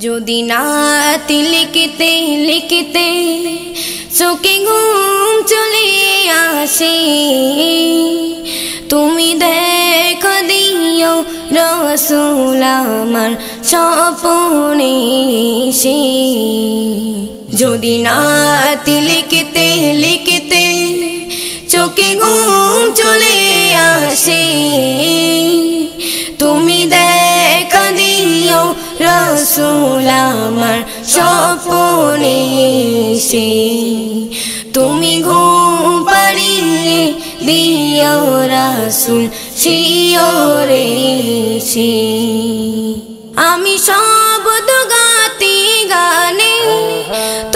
যদি নাতি লিখতে লিখতে চোখে ঘুম চলে আসে, তুমি দেখা দিও রসুল আমার স্বপ্নে এসে। যদি নাতি লিখতে লিখতে চোখে ঘুম চলে আসে, তুমি দেখা দিও রসুল আমার স্বপ্নে এসে। তুমি ঘুম পাড়িয়ে দিও রসুল শিওরে এসে। আমি শব্দ গাতি গানে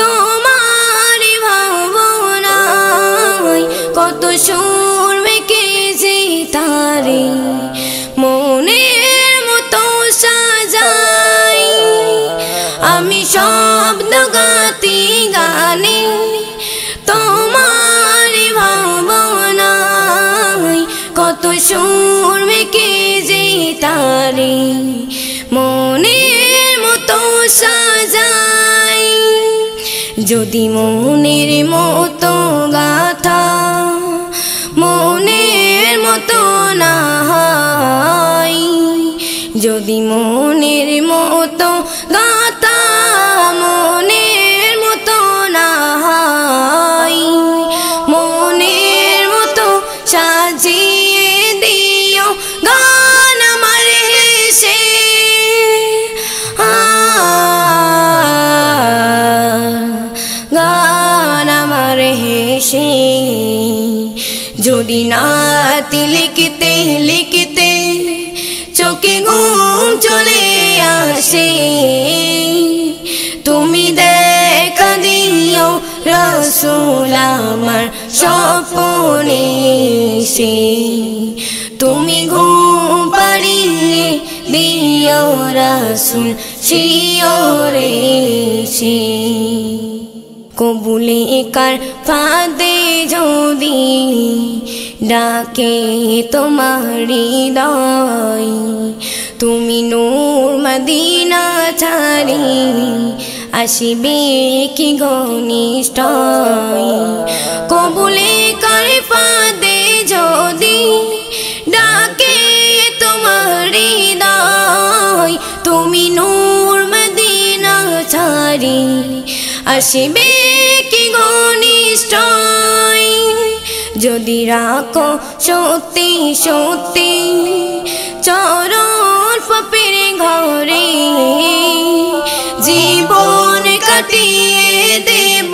তোমার ভাবনায়, কত সুর মেখেছি তারে মনের মতো সাজাই। আমি শব্দ গাতি গানে তোমার ভাবনায়, কত সুর মেখেছি তারে মনের মতো সাজাই। যদি মনের মতো গাথা মনের মতো না হয়, যদি মনের মতো গাথা মনের মতো না হয়, মনের মতো সাজিয়ে দিও গান আমার হেসে। গান আমার হেসে। যদি নাতি লিখতে লিখতে চোখে ঘুম চলে আসে, তুমি দেখা দিও রসুল আমার স্বপ্নে এসে। তুমি ঘুম পাড়িয়ে দিও রসুল শিওরে এসে। কবুলে কার ফাঁদে যদি ডাকে তোমার হৃদয়, তুমি নূর মদিনা ছাড়ি আসিবে কি ঘনিষ্ঠয়। কবুলে কার ফাঁদে যদি ডাকে তোমার হৃদয়, তুমি নূর মদিনা ছাড়ি আসিবে কি ঘনিষ্ঠয়। যদি রাখো সত্যি সত্যি চরণ পাপের ঘরে, জীবন কাটিয়ে দেব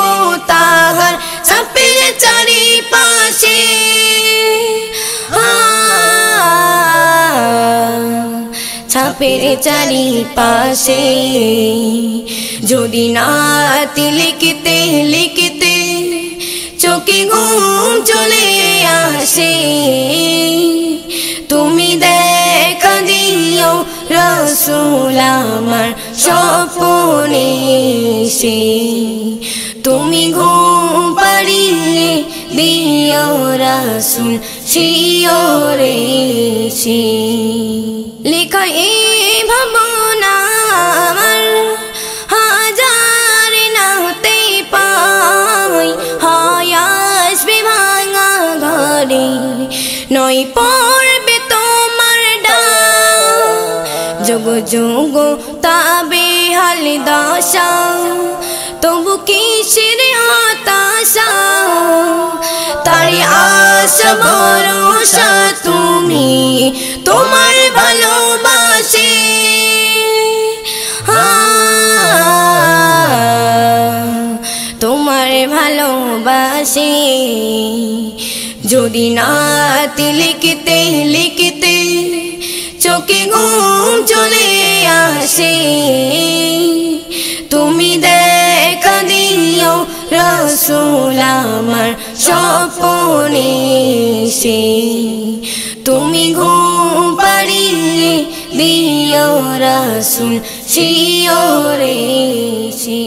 তাহার ছাপের চারিপাশে। ছাপের চারিপাশে। যদি নাতি লিখতে লিখতে চোখে ঘুম চলে আসে, তুমি দেখা দিও রসুল আমার স্বপ্নে এসে। তুমি ঘুম পাড়িয়ে দিও রসুল শিওরে এসে। লেখা এই ভাবনা আমার হাজার না হতে পাই, হয় আসবে ভাঙা ঘরে নয় পড়বে তোমার ডাক। যোগ যোগ তাবে হাল দশা, তবু কিসের হতাশা। তারি আশা ভরসা তুমি তোমার ভালোবাসে। তোমার ভালোবাসে। যদি নাতি লিখতে লিখতে চোখে ঘুম চলে আসে, তুমি দেখা দিও রসুল আমার স্বপ্নে এসে। তুমি ঘুম পাড়িয়ে দিও রসুল শিওরে এসে।